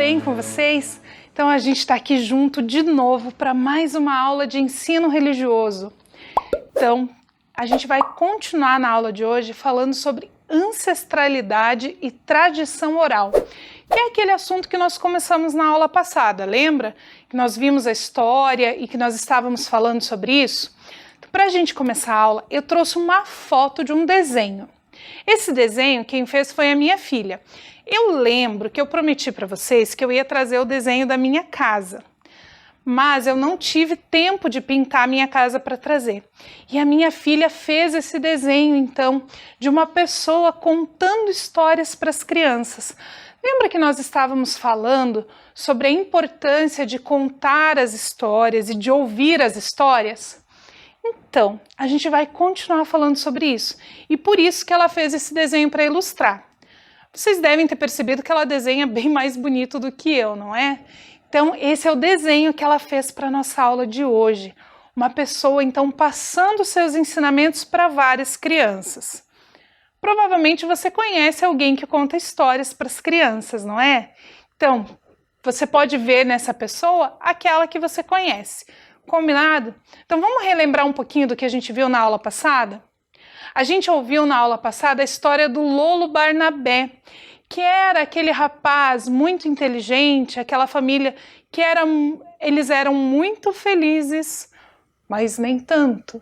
bem com vocês? Então a gente está aqui junto de novo para mais uma aula de ensino religioso. Então a gente vai continuar na aula de hoje falando sobre ancestralidade e tradição oral, que é aquele assunto que nós começamos na aula passada, lembra? Que nós vimos a história e que nós estávamos falando sobre isso? Então, para a gente começar a aula, eu trouxe uma foto de um desenho. Esse desenho quem fez foi a minha filha. Eu lembro que eu prometi para vocês que eu ia trazer o desenho da minha casa, mas eu não tive tempo de pintar a minha casa para trazer. E a minha filha fez esse desenho, então, de uma pessoa contando histórias para as crianças. Lembra que nós estávamos falando sobre a importância de contar as histórias e de ouvir as histórias? Então, a gente vai continuar falando sobre isso. E por isso que ela fez esse desenho para ilustrar. Vocês devem ter percebido que ela desenha bem mais bonito do que eu, não é? Então, esse é o desenho que ela fez para a nossa aula de hoje. Uma pessoa, então, passando seus ensinamentos para várias crianças. Provavelmente você conhece alguém que conta histórias para as crianças, não é? Então, você pode ver nessa pessoa aquela que você conhece. Combinado? Então, vamos relembrar um pouquinho do que a gente viu na aula passada? A gente ouviu na aula passada a história do Lolo Barnabé, que era aquele rapaz muito inteligente, aquela família que eles eram muito felizes, mas nem tanto.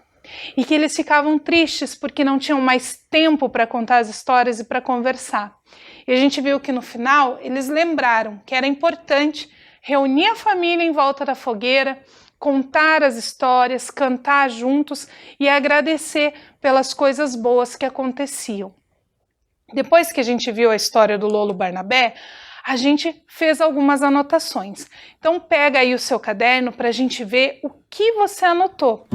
E que eles ficavam tristes porque não tinham mais tempo para contar as histórias e para conversar. E a gente viu que no final eles lembraram que era importante reunir a família em volta da fogueira, contar as histórias, cantar juntos e agradecer pelas coisas boas que aconteciam. Depois que a gente viu a história do Lolo Barnabé, a gente fez algumas anotações. Então pega aí o seu caderno para a gente ver o que você anotou.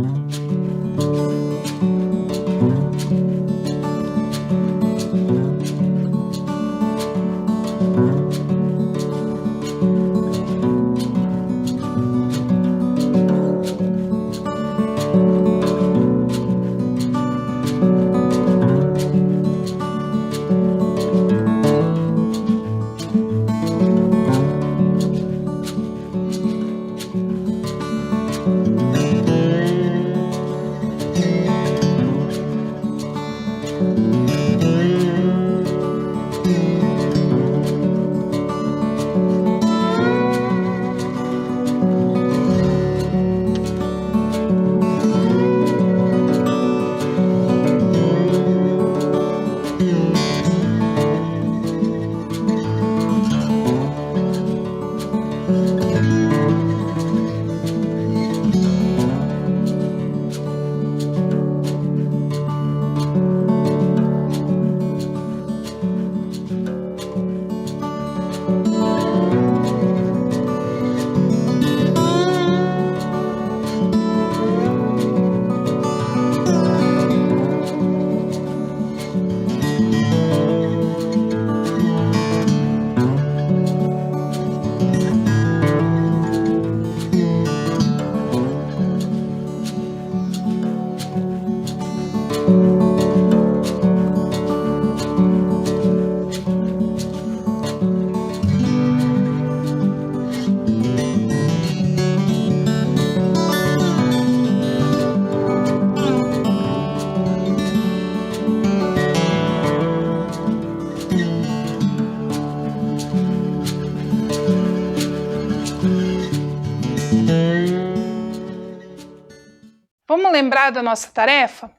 Vamos lembrar da nossa tarefa?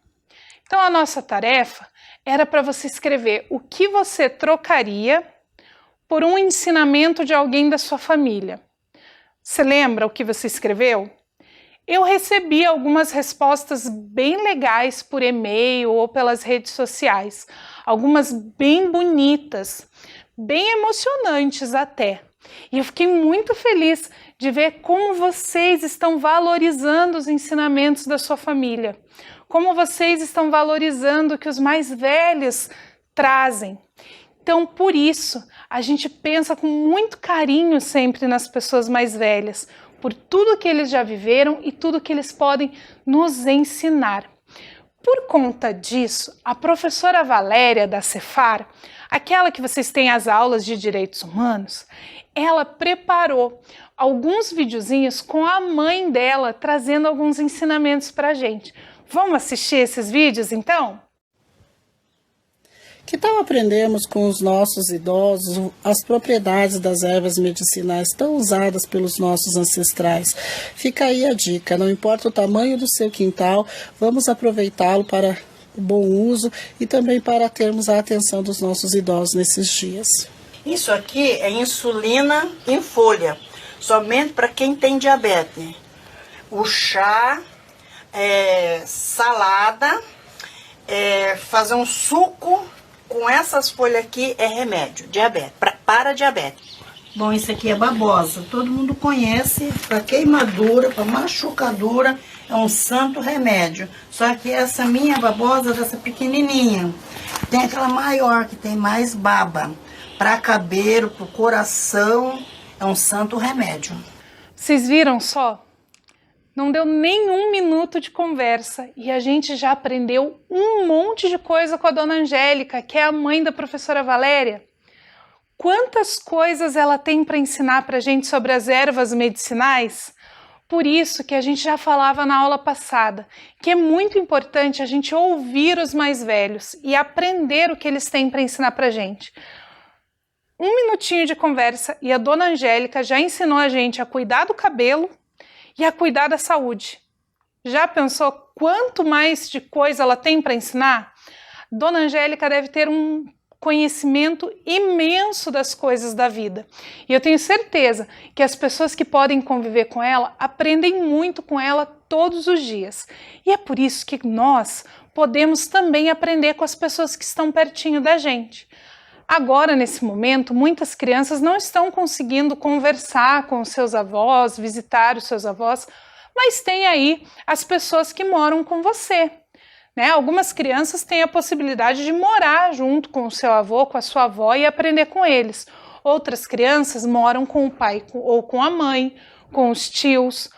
Então a nossa tarefa era para você escrever o que você trocaria por um ensinamento de alguém da sua família. Você lembra o que você escreveu? Eu recebi algumas respostas bem legais por e-mail ou pelas redes sociais, algumas bem bonitas, bem emocionantes até. E eu fiquei muito feliz de ver como vocês estão valorizando os ensinamentos da sua família, como vocês estão valorizando o que os mais velhos trazem. Então, por isso, a gente pensa com muito carinho sempre nas pessoas mais velhas, por tudo que eles já viveram e tudo que eles podem nos ensinar. Por conta disso, a professora Valéria da Cefar, aquela que vocês têm as aulas de direitos humanos, ela preparou alguns videozinhos com a mãe dela, trazendo alguns ensinamentos para a gente. Vamos assistir esses vídeos, então? Que tal aprendermos com os nossos idosos as propriedades das ervas medicinais tão usadas pelos nossos ancestrais? Fica aí a dica, não importa o tamanho do seu quintal, vamos aproveitá-lo para o bom uso e também para termos a atenção dos nossos idosos nesses dias. Isso aqui é insulina em folha, somente para quem tem diabetes. O chá, salada, fazer um suco com essas folhas aqui é remédio, diabetes, para diabetes. Bom, isso aqui é babosa, todo mundo conhece, para queimadura, para machucadura, é um santo remédio. Só que essa minha babosa, dessa pequenininha, tem aquela maior, que tem mais baba. Para cabelo, para o coração, é um santo remédio. Vocês viram só? Não deu nem 1 minuto de conversa e a gente já aprendeu um monte de coisa com a dona Angélica, que é a mãe da professora Valéria. Quantas coisas ela tem para ensinar para a gente sobre as ervas medicinais? Por isso que a gente já falava na aula passada, que é muito importante a gente ouvir os mais velhos e aprender o que eles têm para ensinar para a gente. 1 minutinho de conversa e a dona Angélica já ensinou a gente a cuidar do cabelo e a cuidar da saúde. Já pensou quanto mais de coisa ela tem para ensinar? Dona Angélica deve ter um conhecimento imenso das coisas da vida. E eu tenho certeza que as pessoas que podem conviver com ela aprendem muito com ela todos os dias. E é por isso que nós podemos também aprender com as pessoas que estão pertinho da gente. Agora, nesse momento, muitas crianças não estão conseguindo conversar com os seus avós, visitar os seus avós, mas tem aí as pessoas que moram com você, né? Algumas crianças têm a possibilidade de morar junto com o seu avô, com a sua avó e aprender com eles. Outras crianças moram com o pai ou com a mãe, com os tios.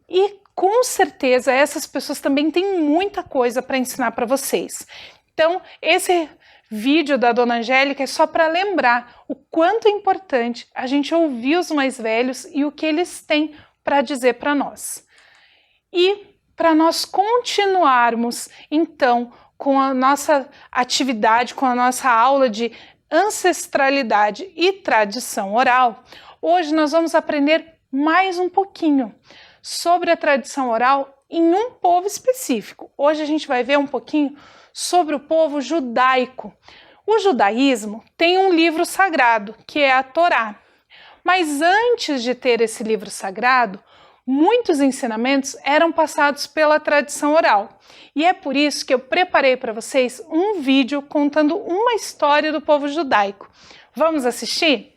E com certeza essas pessoas também têm muita coisa para ensinar para vocês. Então, esse vídeo da dona Angélica é só para lembrar o quanto é importante a gente ouvir os mais velhos e o que eles têm para dizer para nós. E para nós continuarmos, então, com a nossa atividade, com a nossa aula de ancestralidade e tradição oral, hoje nós vamos aprender mais um pouquinho sobre a tradição oral em um povo específico. Hoje a gente vai ver um pouquinho sobre o povo judaico. O judaísmo tem um livro sagrado, que é a Torá. Mas antes de ter esse livro sagrado, muitos ensinamentos eram passados pela tradição oral. E é por isso que eu preparei para vocês um vídeo contando uma história do povo judaico. Vamos assistir?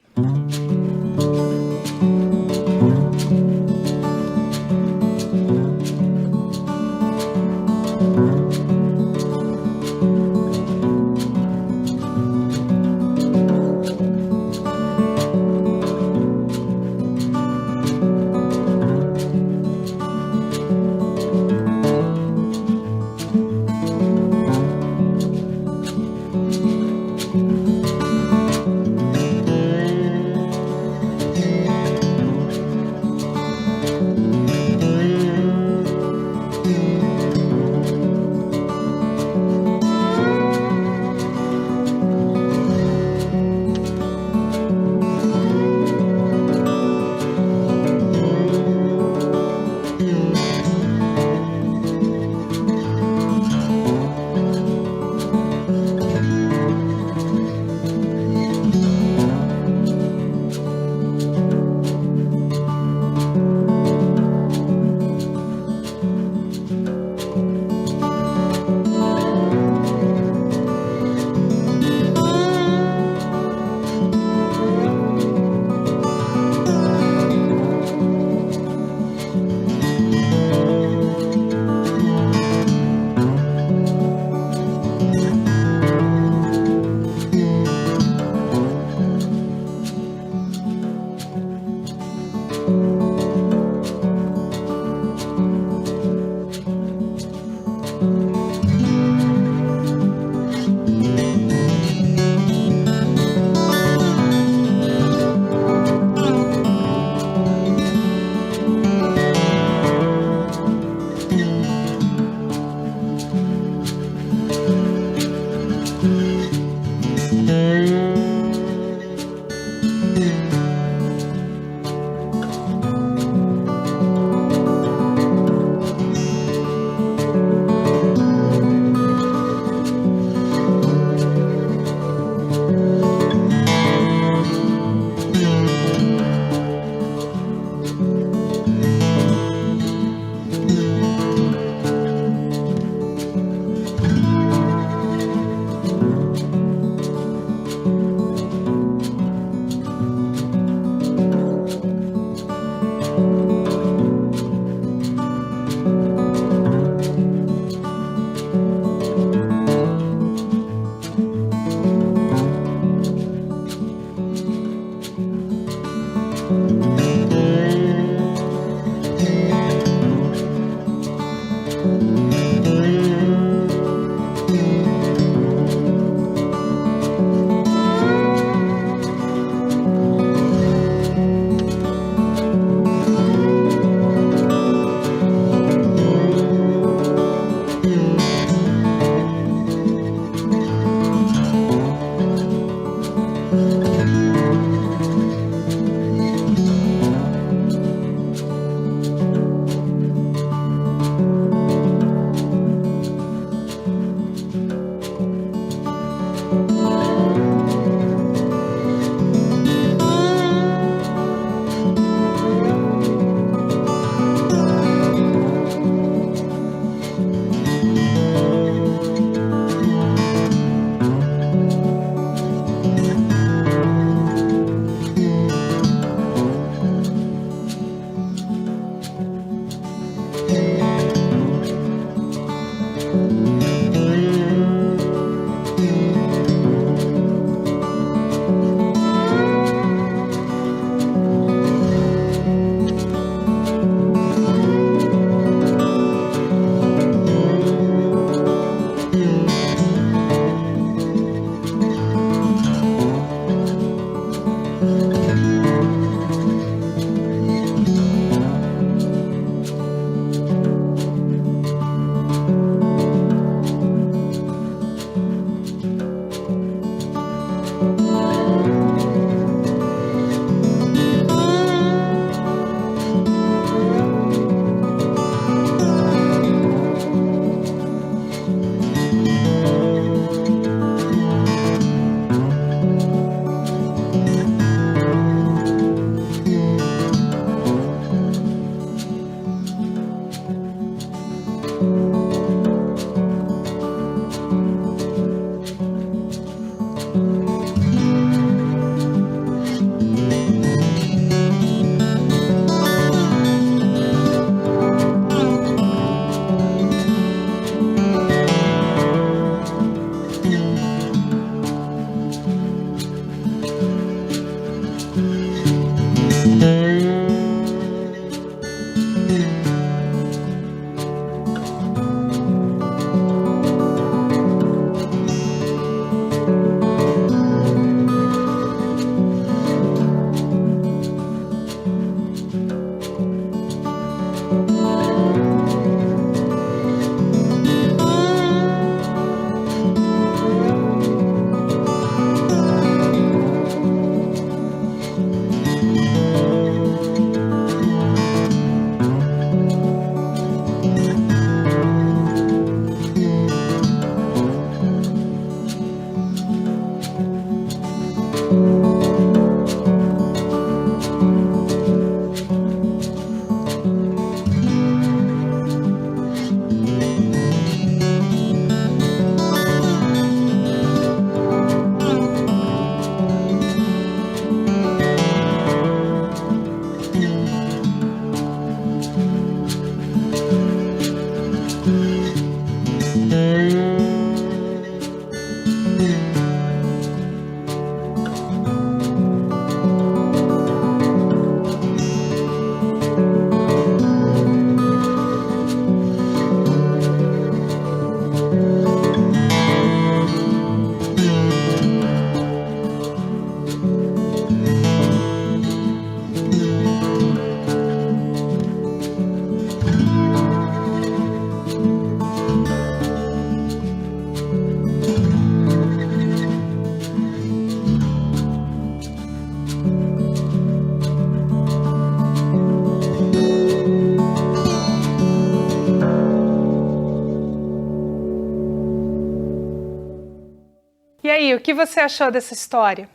E aí, o que você achou dessa história?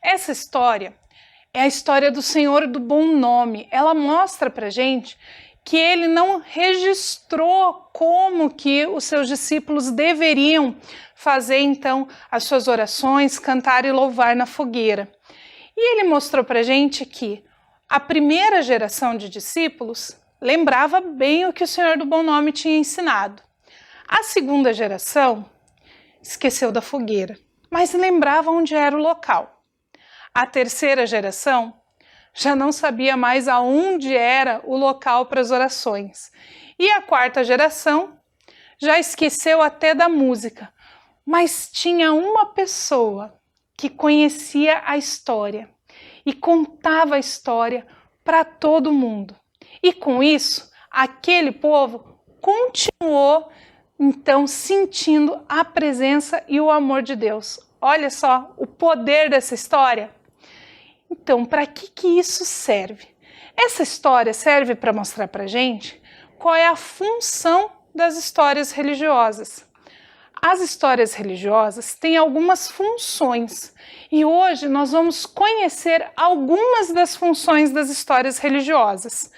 Essa história é a história do Senhor do Bom Nome. Ela mostra pra gente que ele não registrou como que os seus discípulos deveriam fazer então as suas orações, cantar e louvar na fogueira. E ele mostrou pra gente que a primeira geração de discípulos lembrava bem o que o Senhor do Bom Nome tinha ensinado. A segunda geração esqueceu da fogueira, mas lembrava onde era o local. A terceira geração já não sabia mais aonde era o local para as orações. E a quarta geração já esqueceu até da música, mas tinha uma pessoa que conhecia a história e contava a história para todo mundo. E com isso, aquele povo continuou então sentindo a presença e o amor de Deus. Olha só o poder dessa história. Então, para que isso serve? Essa história serve para mostrar para a gente qual é a função das histórias religiosas. As histórias religiosas têm algumas funções e hoje nós vamos conhecer algumas das funções das histórias religiosas.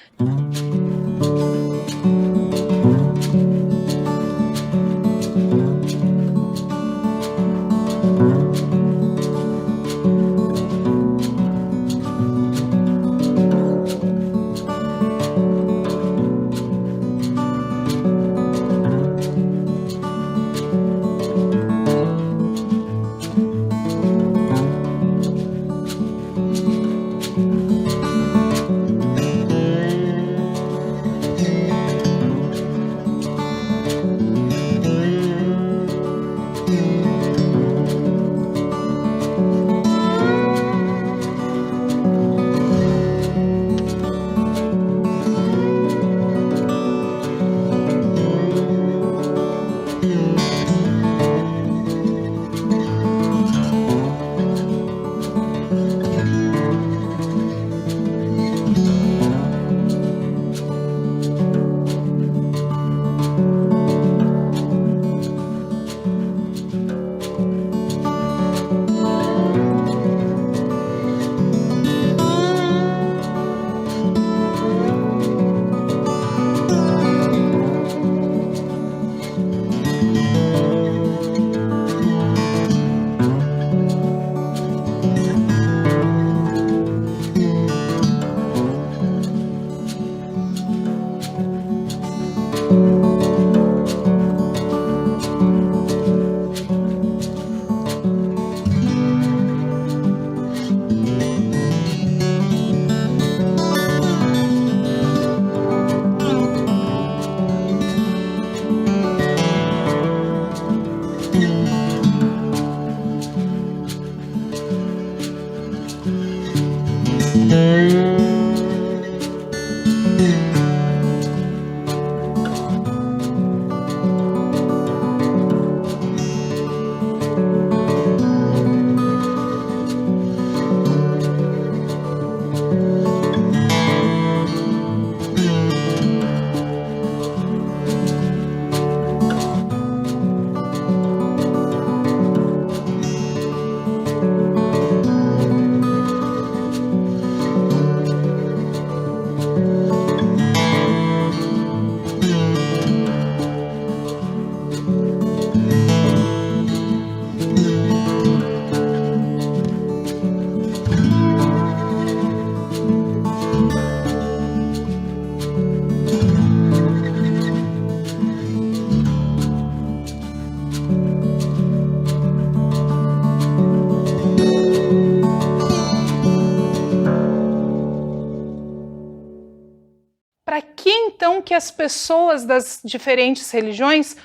Para que então que as pessoas das diferentes religiões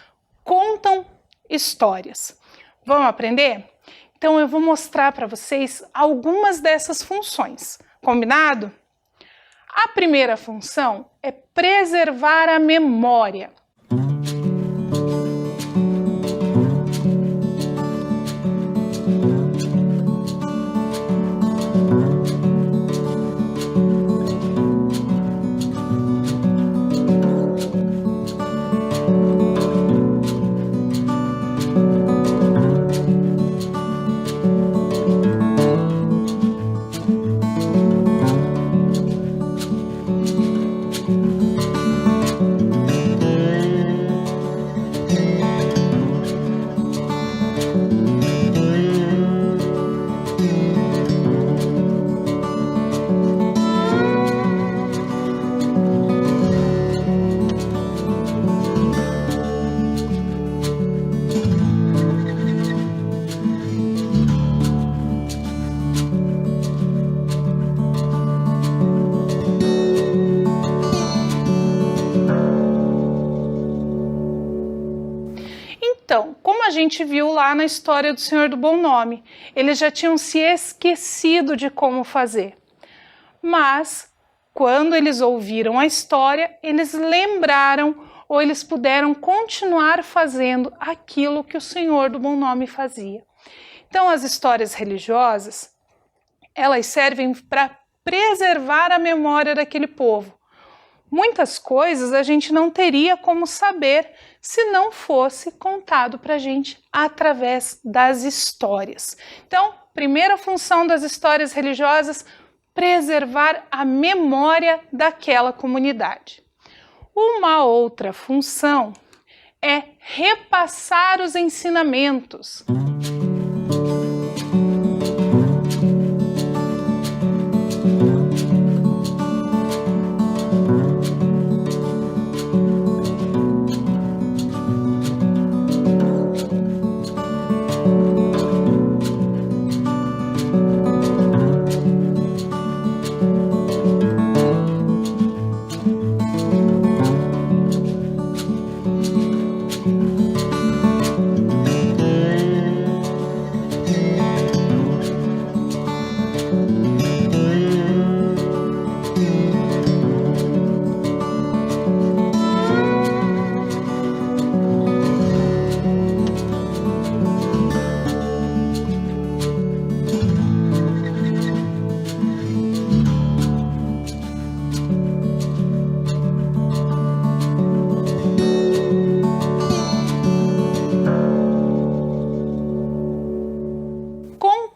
contam histórias? Vamos aprender? Então eu vou mostrar para vocês algumas dessas funções, combinado? A primeira função é preservar a memória. Então, como a gente viu lá na história do Senhor do Bom Nome, eles já tinham se esquecido de como fazer. Mas, quando eles ouviram a história, eles lembraram ou eles puderam continuar fazendo aquilo que o Senhor do Bom Nome fazia. Então, as histórias religiosas, elas servem para preservar a memória daquele povo. Muitas coisas a gente não teria como saber se não fosse contado para a gente através das histórias. Então, primeira função das histórias religiosas, preservar a memória daquela comunidade. Uma outra função é repassar os ensinamentos.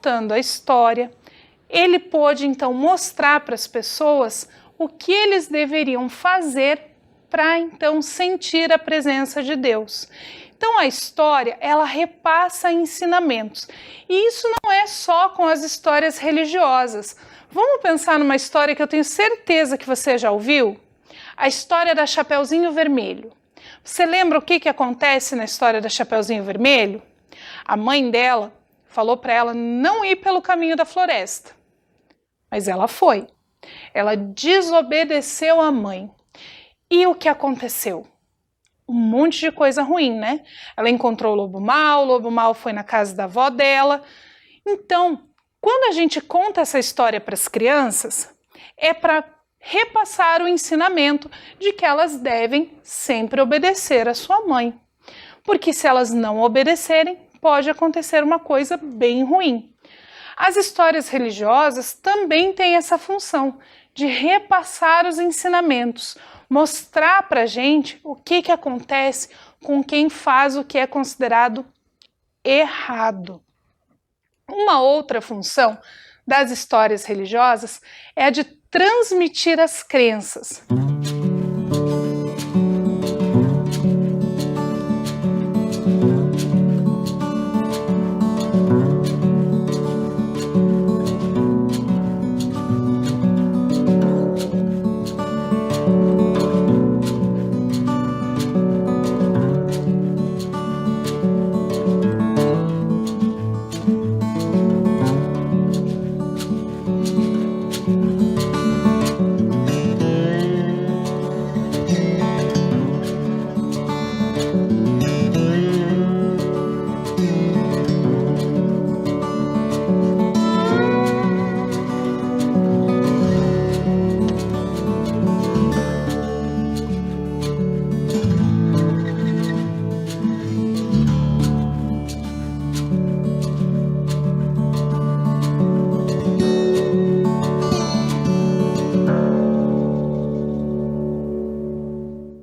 Contando a história, ele pôde então mostrar para as pessoas o que eles deveriam fazer para então sentir a presença de Deus. Então a história, ela repassa ensinamentos. E isso não é só com as histórias religiosas. Vamos pensar numa história que eu tenho certeza que você já ouviu? A história da Chapeuzinho Vermelho. Você lembra o que acontece na história da Chapeuzinho Vermelho? A mãe dela falou para ela não ir pelo caminho da floresta. Mas ela foi. Ela desobedeceu a mãe. E o que aconteceu? Um monte de coisa ruim, né? Ela encontrou o lobo mau foi na casa da avó dela. Então, quando a gente conta essa história para as crianças, é para repassar o ensinamento de que elas devem sempre obedecer a sua mãe. Porque se elas não obedecerem, pode acontecer uma coisa bem ruim. As histórias religiosas também têm essa função de repassar os ensinamentos, mostrar para a gente o que acontece com quem faz o que é considerado errado. Uma outra função das histórias religiosas é a de transmitir as crenças.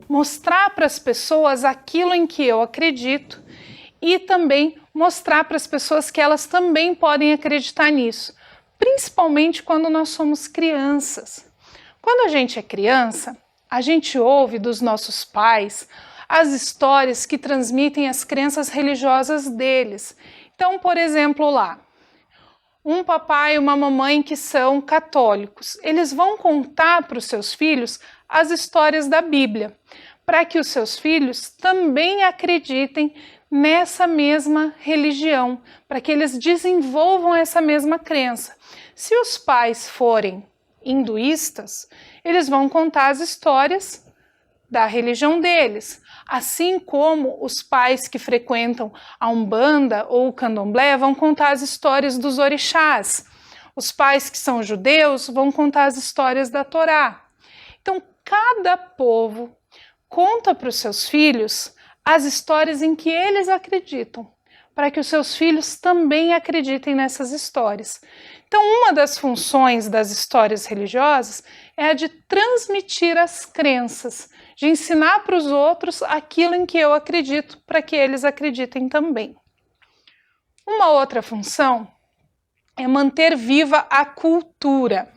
Mostrar para as pessoas aquilo em que eu acredito e também mostrar para as pessoas que elas também podem acreditar nisso, principalmente quando nós somos crianças. Quando a gente é criança, a gente ouve dos nossos pais as histórias que transmitem as crenças religiosas deles. Então, por exemplo, lá, um papai e uma mamãe que são católicos, eles vão contar para os seus filhos as histórias da Bíblia, para que os seus filhos também acreditem nessa mesma religião, para que eles desenvolvam essa mesma crença. Se os pais forem hinduístas, eles vão contar as histórias da religião deles, assim como os pais que frequentam a Umbanda ou o Candomblé vão contar as histórias dos orixás. Os pais que são judeus vão contar as histórias da Torá. Então, cada povo conta para os seus filhos as histórias em que eles acreditam, para que os seus filhos também acreditem nessas histórias. Então, uma das funções das histórias religiosas é a de transmitir as crenças, de ensinar para os outros aquilo em que eu acredito, para que eles acreditem também. Uma outra função é manter viva a cultura.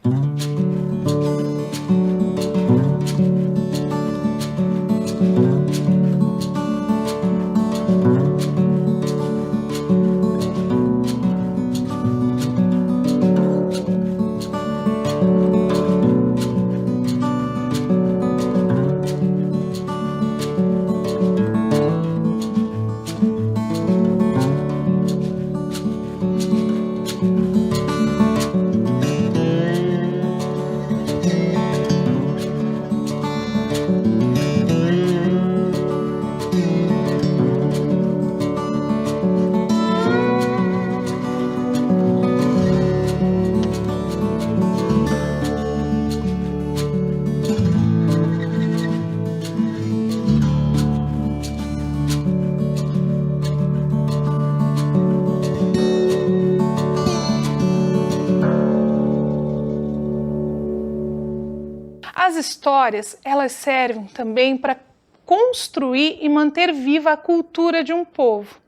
As histórias, elas servem também para construir e manter viva a cultura de um povo.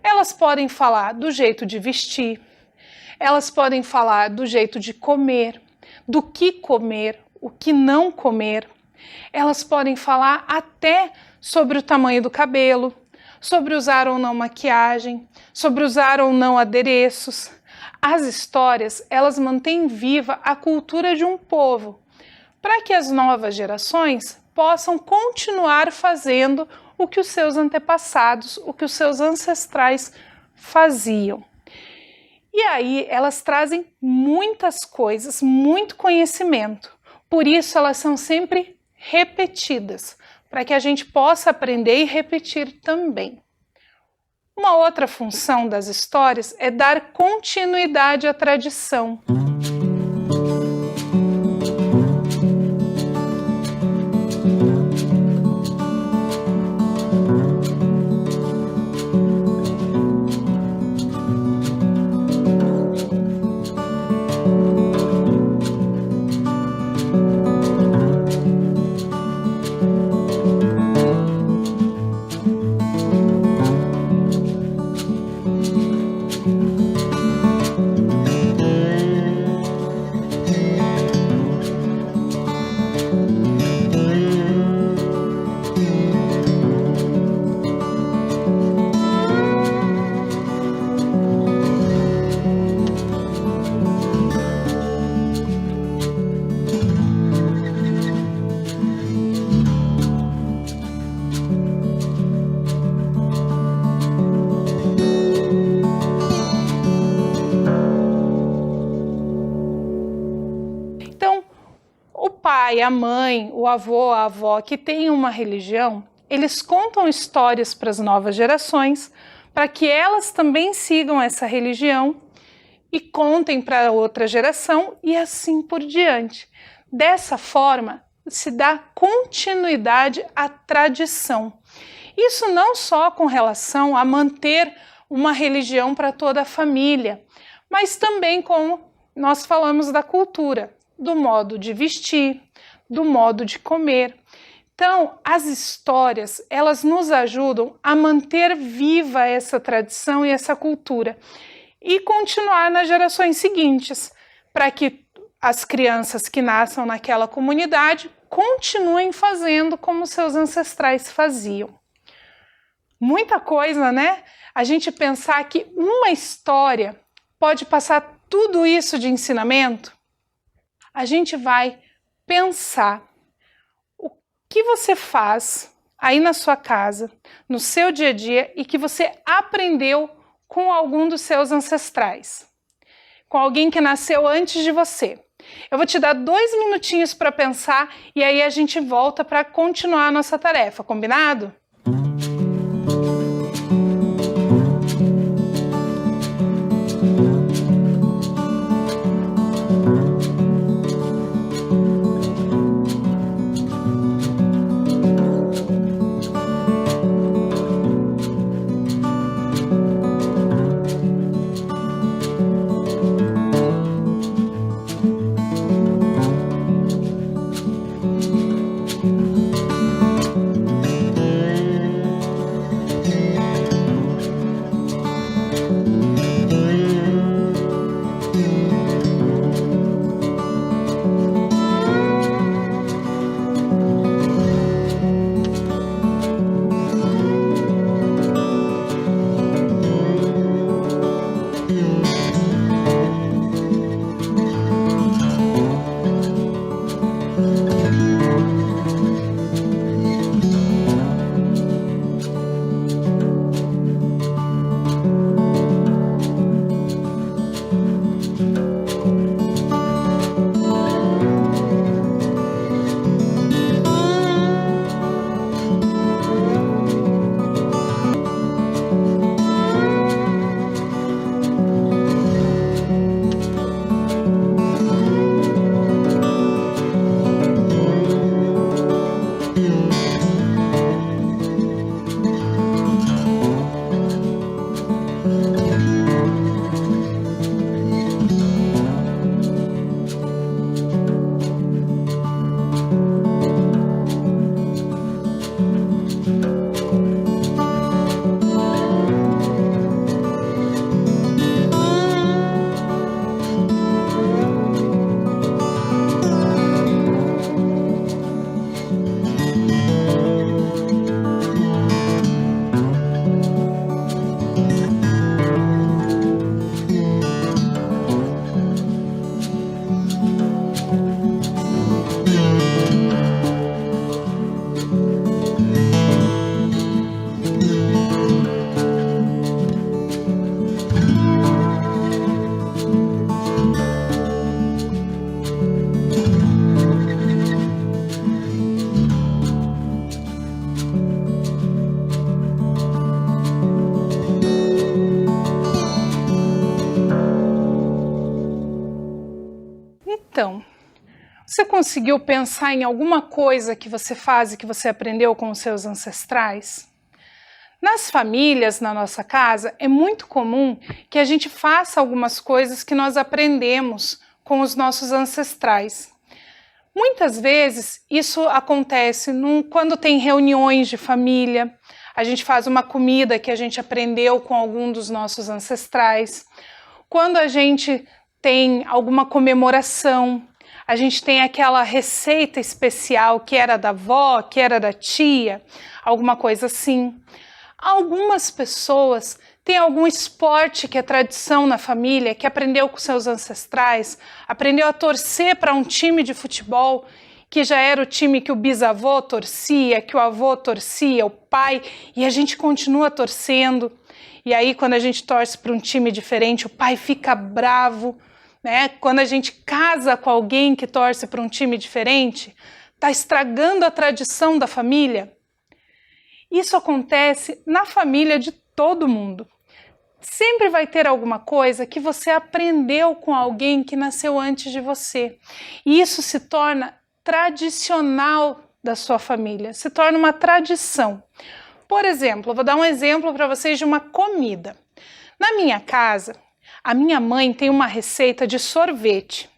Elas podem falar do jeito de vestir, elas podem falar do jeito de comer, do que comer, o que não comer. Elas podem falar até sobre o tamanho do cabelo, sobre usar ou não maquiagem, sobre usar ou não adereços. As histórias, elas mantêm viva a cultura de um povo, para que as novas gerações possam continuar fazendo o que os seus antepassados, o que os seus ancestrais faziam. E aí elas trazem muitas coisas, muito conhecimento. Por isso elas são sempre repetidas, para que a gente possa aprender e repetir também. Uma outra função das histórias é dar continuidade à tradição. pai, a mãe, o avô, a avó que tem uma religião, eles contam histórias para as novas gerações para que elas também sigam essa religião e contem para outra geração e assim por diante. Dessa forma, se dá continuidade à tradição. Isso não só com relação a manter uma religião para toda a família, mas também como nós falamos da cultura, do modo de vestir, do modo de comer. Então, as histórias, elas nos ajudam a manter viva essa tradição e essa cultura e continuar nas gerações seguintes, para que as crianças que nasçam naquela comunidade continuem fazendo como seus ancestrais faziam. Muita coisa, né? A gente pensar que uma história pode passar tudo isso de ensinamento. A gente vai pensar o que você faz aí na sua casa, no seu dia a dia e que você aprendeu com algum dos seus ancestrais, com alguém que nasceu antes de você. Eu vou te dar 2 minutinhos para pensar e aí a gente volta para continuar a nossa tarefa, combinado? Então, você conseguiu pensar em alguma coisa que você faz e que você aprendeu com os seus ancestrais? Nas famílias, na nossa casa, é muito comum que a gente faça algumas coisas que nós aprendemos com os nossos ancestrais. Muitas vezes isso acontece quando tem reuniões de família, a gente faz uma comida que a gente aprendeu com algum dos nossos ancestrais. Quando a gente tem alguma comemoração, a gente tem aquela receita especial que era da avó, que era da tia, alguma coisa assim. Algumas pessoas têm algum esporte que é tradição na família, que aprendeu com seus ancestrais, aprendeu a torcer para um time de futebol, que já era o time que o bisavô torcia, que o avô torcia, o pai, e a gente continua torcendo. E aí, quando a gente torce para um time diferente, o pai fica bravo, né? Quando a gente casa com alguém que torce para um time diferente, está estragando a tradição da família. Isso acontece na família de todo mundo. Sempre vai ter alguma coisa que você aprendeu com alguém que nasceu antes de você. E isso se torna tradicional da sua família, se torna uma tradição. Por exemplo, eu vou dar um exemplo para vocês de uma comida. Na minha casa, a minha mãe tem uma receita de sorvete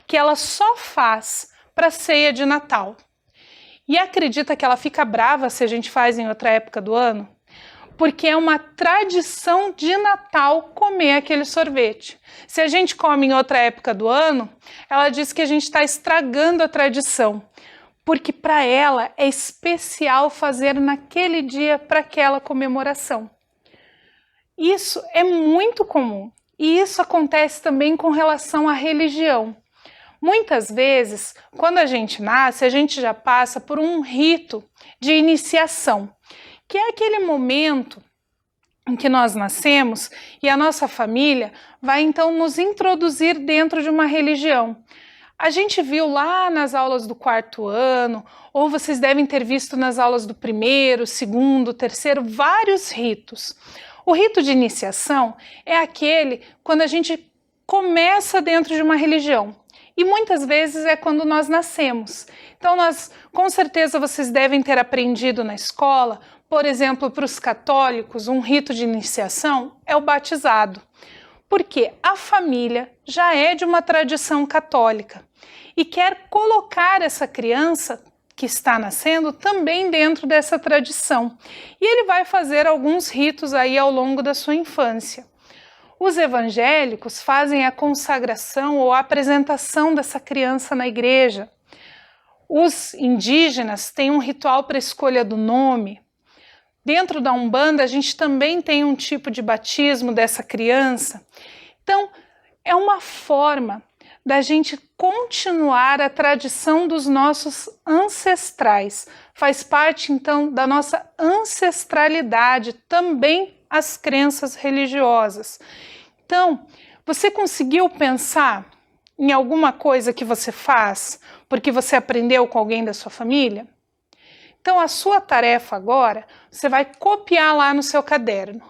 que ela só faz para ceia de Natal. E acredita que ela fica brava se a gente faz em outra época do ano? Porque é uma tradição de Natal comer aquele sorvete. Se a gente come em outra época do ano, ela diz que a gente está estragando a tradição. porque para ela é especial fazer naquele dia para aquela comemoração. Isso é muito comum e isso acontece também com relação à religião. Muitas vezes, quando a gente nasce, a gente já passa por um rito de iniciação, que é aquele momento em que nós nascemos e a nossa família vai então nos introduzir dentro de uma religião. A gente viu lá nas aulas do 4º ano, ou vocês devem ter visto nas aulas do 1º, 2º, 3º, vários ritos. O rito de iniciação é aquele quando a gente começa dentro de uma religião. E muitas vezes é quando nós nascemos. Então, com certeza vocês devem ter aprendido na escola, por exemplo, para os católicos, um rito de iniciação é o batizado. Porque a família já é de uma tradição católica e quer colocar essa criança que está nascendo também dentro dessa tradição. E ele vai fazer alguns ritos aí ao longo da sua infância. Os evangélicos fazem a consagração ou a apresentação dessa criança na igreja. Os indígenas têm um ritual para a escolha do nome. Dentro da Umbanda, a gente também tem um tipo de batismo dessa criança. Então, é uma forma da gente continuar a tradição dos nossos ancestrais. Faz parte, então, da nossa ancestralidade, também as crenças religiosas. Então, você conseguiu pensar em alguma coisa que você faz porque você aprendeu com alguém da sua família? Então, a sua tarefa agora, você vai copiar lá no seu caderno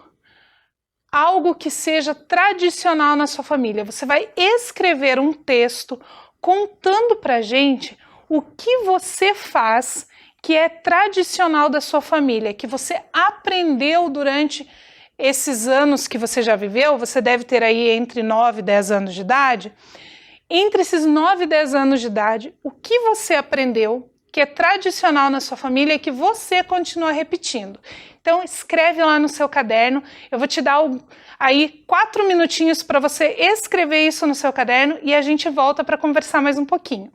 algo que seja tradicional na sua família. Você vai escrever um texto contando pra gente o que você faz que é tradicional da sua família, que você aprendeu durante esses anos que você já viveu. Você deve ter aí entre 9 e 10 anos de idade. Entre esses 9 e 10 anos de idade, o que você aprendeu que é tradicional na sua família e que você continua repetindo. Então, escreve lá no seu caderno. Eu vou te dar aí 4 minutinhos para você escrever isso no seu caderno e a gente volta para conversar mais um pouquinho.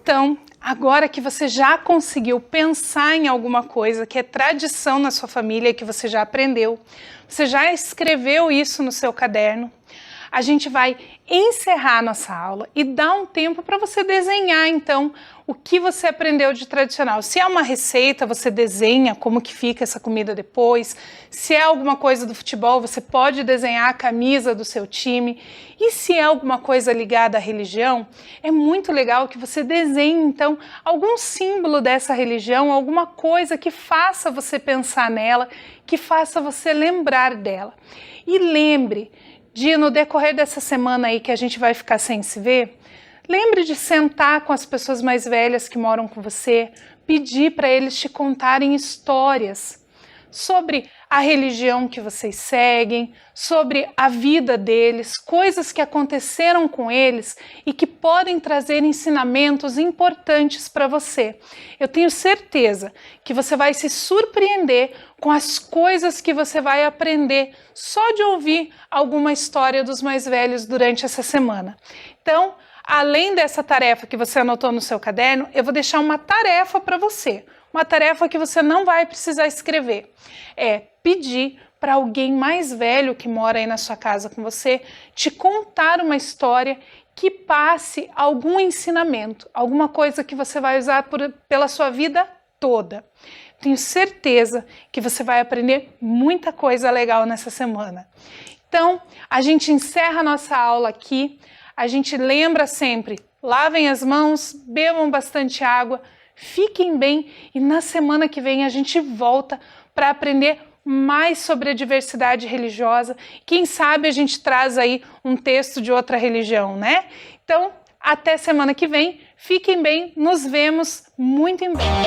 Então, agora que você já conseguiu pensar em alguma coisa que é tradição na sua família, que você já aprendeu, você já escreveu isso no seu caderno, a gente vai encerrar nossa aula e dar um tempo para você desenhar, então, o que você aprendeu de tradicional. Se é uma receita, você desenha como que fica essa comida depois. Se é alguma coisa do futebol, você pode desenhar a camisa do seu time. E se é alguma coisa ligada à religião, é muito legal que você desenhe, então, algum símbolo dessa religião, alguma coisa que faça você pensar nela, que faça você lembrar dela. E lembre de, no decorrer dessa semana aí que a gente vai ficar sem se ver, lembre de sentar com as pessoas mais velhas que moram com você, pedir para eles te contarem histórias sobre a religião que vocês seguem, sobre a vida deles, coisas que aconteceram com eles e que podem trazer ensinamentos importantes para você. Eu tenho certeza que você vai se surpreender com as coisas que você vai aprender só de ouvir alguma história dos mais velhos durante essa semana. Então, além dessa tarefa que você anotou no seu caderno, eu vou deixar uma tarefa para você. Uma tarefa que você não vai precisar escrever. É pedir para alguém mais velho que mora aí na sua casa com você te contar uma história que passe algum ensinamento, alguma coisa que você vai usar pela sua vida toda. Tenho certeza que você vai aprender muita coisa legal nessa semana. Então, a gente encerra a nossa aula aqui. A gente lembra sempre, lavem as mãos, bebam bastante água, fiquem bem e na semana que vem a gente volta para aprender mais sobre a diversidade religiosa. Quem sabe a gente traz aí um texto de outra religião, né? Então, até semana que vem, fiquem bem, nos vemos muito em breve.